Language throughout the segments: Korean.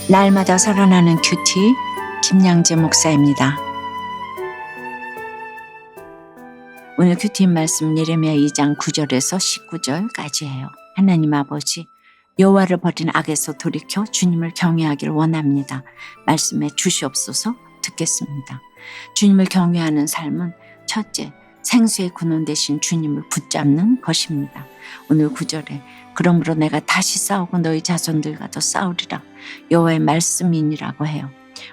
날마다 살아나는 큐티 김양재 목사입니다. 오늘 큐티 말씀 예레미야 2장 9절에서 19절까지예요. 하나님 아버지, 여호와를 버린 악에서 돌이켜 주님을 경외하기를 원합니다. 말씀에 주시옵소서. 듣겠습니다. 주님을 경외하는 삶은 첫째, 생수의 근원 되신 주님을 붙잡는 것입니다. 오늘 9절에 그러므로 내가 다시 싸우고 너희 자손들과도 싸우리라. 여호와의 말씀이니라고 해요.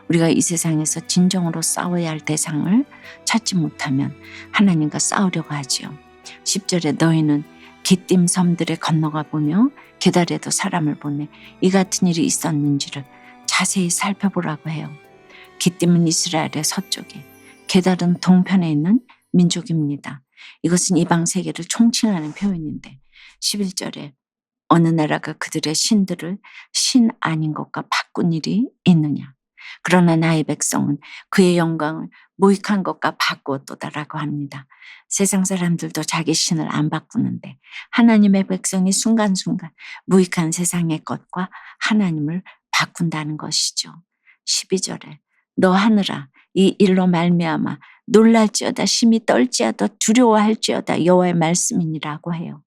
우리가 이 세상에서 진정으로 싸워야 할 대상을 찾지 못하면 하나님과 싸우려고 하지요. 10절에 너희는 기띔 섬들에 건너가 보며 게달에도 사람을 보내 이 같은 일이 있었는지를 자세히 살펴보라고 해요. 기띔은 이스라엘의 서쪽에, 게달은 동편에 있는 민족입니다. 이것은 이방 세계를 총칭하는 표현인데 11절에 어느 나라가 그들의 신들을 신 아닌 것과 바꾼 일이 있느냐. 그러나 나의 백성은 그의 영광을 무익한 것과 바꾸었도다라고 합니다. 세상 사람들도 자기 신을 안 바꾸는데 하나님의 백성이 순간순간 무익한 세상의 것과 하나님을 바꾼다는 것이죠. 12절에 너 하늘아 이 일로 말미암아 놀랄지어다 심히 떨지어다 두려워할지어다 여호와의 말씀이니라고 해요.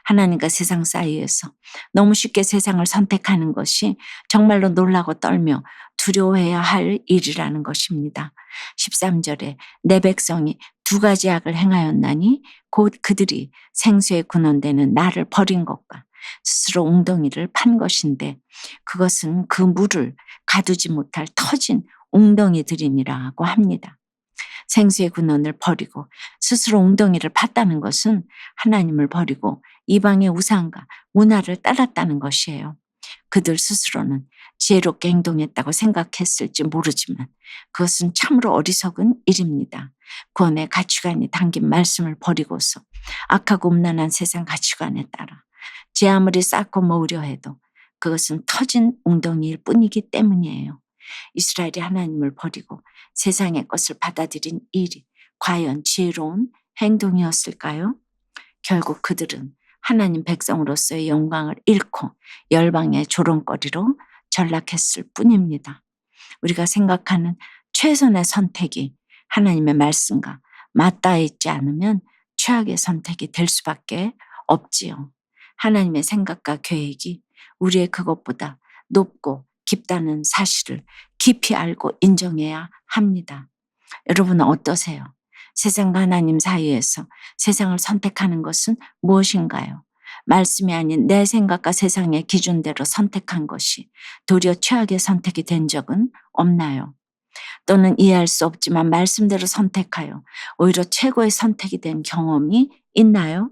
하나님과 세상 사이에서 너무 쉽게 세상을 선택하는 것이 정말로 놀라고 떨며 두려워해야 할 일이라는 것입니다. 13절에 내 백성이 두 가지 악을 행하였나니 곧 그들이 생수의 근원되는 나를 버린 것과 스스로 웅덩이를 판 것인데 그것은 그 물을 가두지 못할 터진 웅덩이들이니라고 합니다. 생수의 근원을 버리고 스스로 웅덩이를 팠다는 것은 하나님을 버리고 이방의 우상과 문화를 따랐다는 것이에요. 그들 스스로는 지혜롭게 행동했다고 생각했을지 모르지만 그것은 참으로 어리석은 일입니다. 구원의 가치관이 담긴 말씀을 버리고서 악하고 음란한 세상 가치관에 따라 제 아무리 쌓고 모으려 해도 그것은 터진 웅덩이일 뿐이기 때문이에요. 이스라엘이 하나님을 버리고 세상의 것을 받아들인 일이 과연 지혜로운 행동이었을까요? 결국 그들은 하나님 백성으로서의 영광을 잃고 열방의 조롱거리로 전락했을 뿐입니다. 우리가 생각하는 최선의 선택이 하나님의 말씀과 맞닿아 있지 않으면 최악의 선택이 될 수밖에 없지요. 하나님의 생각과 계획이 우리의 그것보다 높고 깊다는 사실을 깊이 알고 인정해야 합니다. 여러분은 어떠세요? 세상과 하나님 사이에서 세상을 선택하는 것은 무엇인가요? 말씀이 아닌 내 생각과 세상의 기준대로 선택한 것이 도리어 최악의 선택이 된 적은 없나요? 또는 이해할 수 없지만 말씀대로 선택하여 오히려 최고의 선택이 된 경험이 있나요?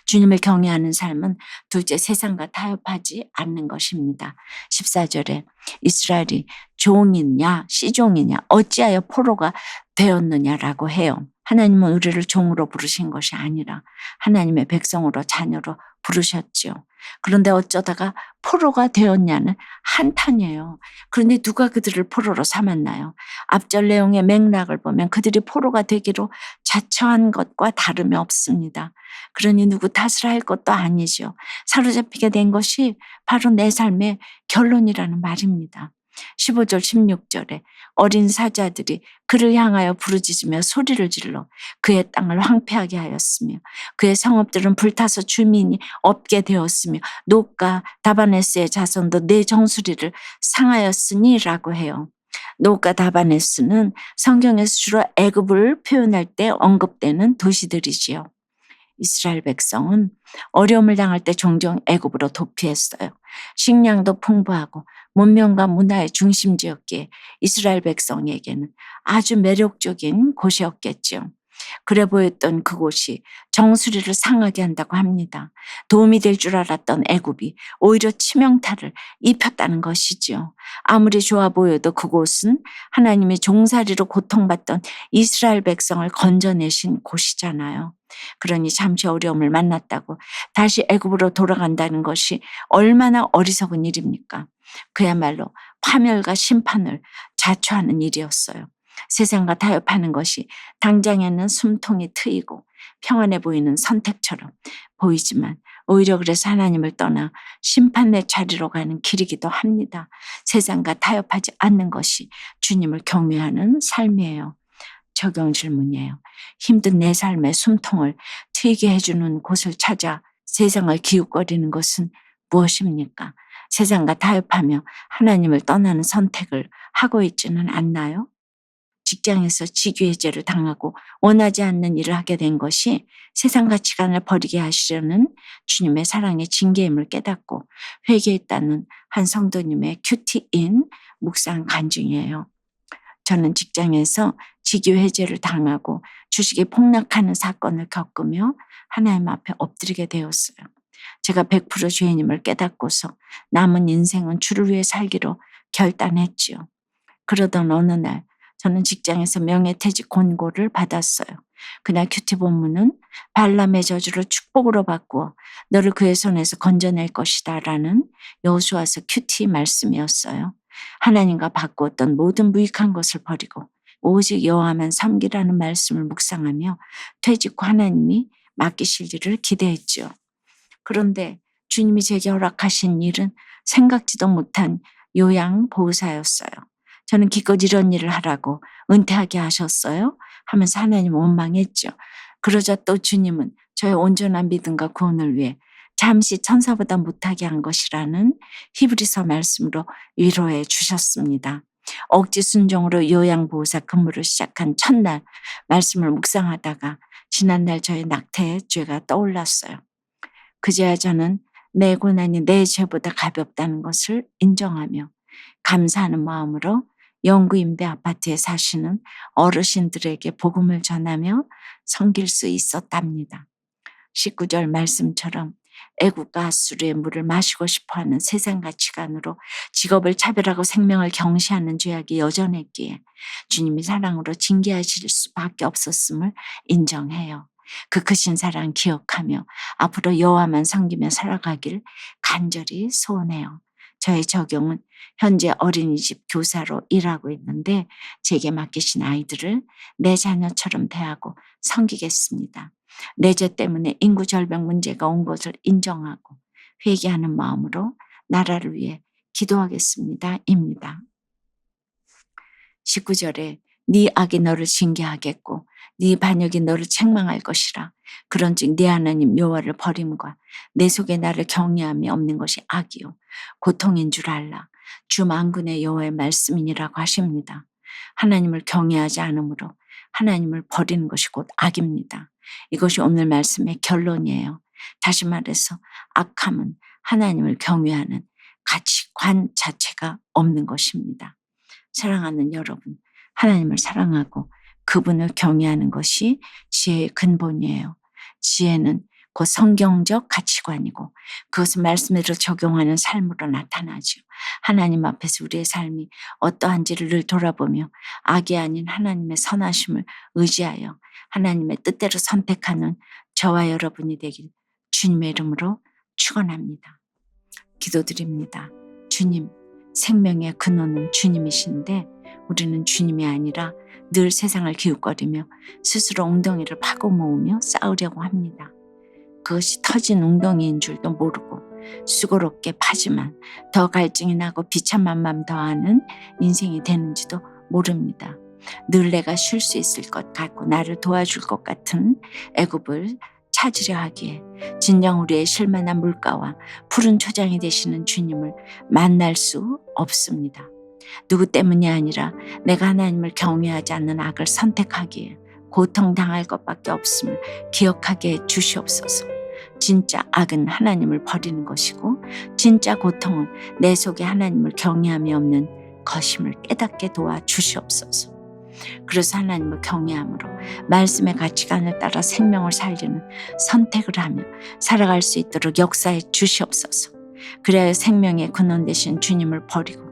주님을 경외하는 삶은 둘째 세상과 타협하지 않는 것입니다. 14절에 이스라엘이 종이냐 시종이냐 어찌하여 포로가 되었느냐라고 해요. 하나님은 우리를 종으로 부르신 것이 아니라 하나님의 백성으로 자녀로 부르셨지요. 그런데 어쩌다가 포로가 되었냐는 한탄이에요. 그런데 누가 그들을 포로로 삼았나요? 앞절 내용의 맥락을 보면 그들이 포로가 되기로 자처한 것과 다름이 없습니다. 그러니 누구 탓을 할 것도 아니죠. 사로잡히게 된 것이 바로 내 삶의 결론이라는 말입니다. 15절 16절에 어린 사자들이 그를 향하여 부르짖으며 소리를 질러 그의 땅을 황폐하게 하였으며 그의 성읍들은 불타서 주민이 없게 되었으며 노가 다바네스의 자손도 내 정수리를 상하였으니라고 해요. 노가 다바네스는 성경에서 주로 애굽을 표현할 때 언급되는 도시들이지요. 이스라엘 백성은 어려움을 당할 때 종종 애굽으로 도피했어요. 식량도 풍부하고 문명과 문화의 중심지였기에 이스라엘 백성에게는 아주 매력적인 곳이었겠죠. 그래 보였던 그곳이 정수리를 상하게 한다고 합니다. 도움이 될 줄 알았던 애굽이 오히려 치명타를 입혔다는 것이지요. 아무리 좋아 보여도 그곳은 하나님이 종살이로 고통받던 이스라엘 백성을 건져내신 곳이잖아요. 그러니 잠시 어려움을 만났다고 다시 애굽으로 돌아간다는 것이 얼마나 어리석은 일입니까? 그야말로 파멸과 심판을 자초하는 일이었어요. 세상과 타협하는 것이 당장에는 숨통이 트이고 평안해 보이는 선택처럼 보이지만 오히려 그래서 하나님을 떠나 심판의 자리로 가는 길이기도 합니다. 세상과 타협하지 않는 것이 주님을 경외하는 삶이에요. 적용 질문이에요. 힘든 내 삶의 숨통을 트이게 해주는 곳을 찾아 세상을 기웃거리는 것은 무엇입니까? 세상과 타협하며 하나님을 떠나는 선택을 하고 있지는 않나요? 직장에서 직위해제를 당하고 원하지 않는 일을 하게 된 것이 세상 가치관을 버리게 하시려는 주님의 사랑의 징계임을 깨닫고 회개했다는 한 성도님의 큐티인 묵상 간증이에요. 저는 직장에서 직위해제를 당하고 주식이 폭락하는 사건을 겪으며 하나님 앞에 엎드리게 되었어요. 제가 100% 죄인임을 깨닫고서 남은 인생은 주를 위해 살기로 결단했지요. 그러던 어느 날 저는 직장에서 명예퇴직 권고를 받았어요. 그날 큐티 본문은 발람의 저주를 축복으로 바꾸어 너를 그의 손에서 건져낼 것이다 라는 여호수아서 큐티 말씀이었어요. 하나님과 바꾸었던 모든 무익한 것을 버리고 오직 여호와만 섬기라는 말씀을 묵상하며 퇴직 후 하나님이 맡기실 일을 기대했죠. 그런데 주님이 제게 허락하신 일은 생각지도 못한 요양보호사였어요. 저는 기껏 이런 일을 하라고 은퇴하게 하셨어요? 하면서 하나님 원망했죠. 그러자 또 주님은 저의 온전한 믿음과 구원을 위해 잠시 천사보다 못하게 한 것이라는 히브리서 말씀으로 위로해 주셨습니다. 억지 순종으로 요양보호사 근무를 시작한 첫날 말씀을 묵상하다가 지난날 저의 낙태의 죄가 떠올랐어요. 그제야 저는 내 고난이 내 죄보다 가볍다는 것을 인정하며 감사하는 마음으로 영구 임대 아파트에 사시는 어르신들에게 복음을 전하며 섬길 수 있었답니다. 19절 말씀처럼 애국과 핫수르의 물을 마시고 싶어하는 세상 가치관으로 직업을 차별하고 생명을 경시하는 죄악이 여전했기에 주님이 사랑으로 징계하실 수밖에 없었음을 인정해요. 그 크신 사랑 기억하며 앞으로 여호와만 섬기며 살아가길 간절히 소원해요. 저의 적용은 현재 어린이집 교사로 일하고 있는데 제게 맡기신 아이들을 내 자녀처럼 대하고 섬기겠습니다. 내 죄 때문에 인구 절벽 문제가 온 것을 인정하고 회개하는 마음으로 나라를 위해 기도하겠습니다. 입니다. 19절에 네 악이 너를 징계하겠고 네 반역이 너를 책망할 것이라. 그런즉 네 하나님 여호와를 버림과 내 속에 나를 경외함이 없는 것이 악이요 고통인 줄 알라. 주 만군의 여호와의 말씀이니라고 하십니다. 하나님을 경외하지 않으므로 하나님을 버리는 것이 곧 악입니다. 이것이 오늘 말씀의 결론이에요. 다시 말해서 악함은 하나님을 경외하는 가치관 자체가 없는 것입니다. 사랑하는 여러분, 하나님을 사랑하고 그분을 경외하는 것이 지혜의 근본이에요. 지혜는 곧 성경적 가치관이고 그것을 말씀대로 적용하는 삶으로 나타나죠. 하나님 앞에서 우리의 삶이 어떠한지를 늘 돌아보며 악이 아닌 하나님의 선하심을 의지하여 하나님의 뜻대로 선택하는 저와 여러분이 되길 주님의 이름으로 축원합니다. 기도드립니다. 주님, 생명의 근원은 주님이신데 우리는 주님이 아니라 늘 세상을 기웃거리며 스스로 웅덩이를 파고 모으며 싸우려고 합니다. 그것이 터진 웅덩이인 줄도 모르고 수고롭게 파지만 더 갈증이 나고 비참한 맘 더하는 인생이 되는지도 모릅니다. 늘 내가 쉴 수 있을 것 같고 나를 도와줄 것 같은 애굽을 찾으려 하기에 진정 우리의 실만한 물가와 푸른 초장이 되시는 주님을 만날 수 없습니다. 누구 때문이 아니라 내가 하나님을 경외하지 않는 악을 선택하기에 고통당할 것밖에 없음을 기억하게 해 주시옵소서. 진짜 악은 하나님을 버리는 것이고 진짜 고통은 내 속에 하나님을 경외함이 없는 것임을 깨닫게 도와 주시옵소서. 그래서 하나님을 경외함으로 말씀의 가치관을 따라 생명을 살리는 선택을 하며 살아갈 수 있도록 역사해 주시옵소서. 그래야 생명의 근원 되신 주님을 버리고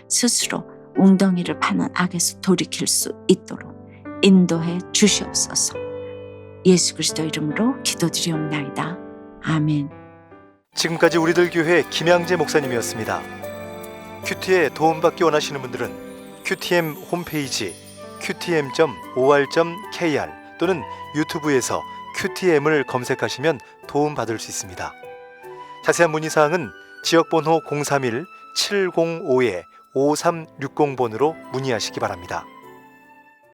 스스로 웅덩이를 파는 악에서 돌이킬 수 있도록 인도해 주시옵소서. 예수 그리스도 이름으로 기도드리옵나이다. 아멘. 지금까지 우리들 교회 김양재 목사님이었습니다. 큐티에 도움받기 원하시는 분들은 QTM 홈페이지 qtm.or.kr 또는 유튜브에서 QTM을 검색하시면 도움받을 수 있습니다. 자세한 문의사항은 지역번호 031-705-5360번으로 문의하시기 바랍니다.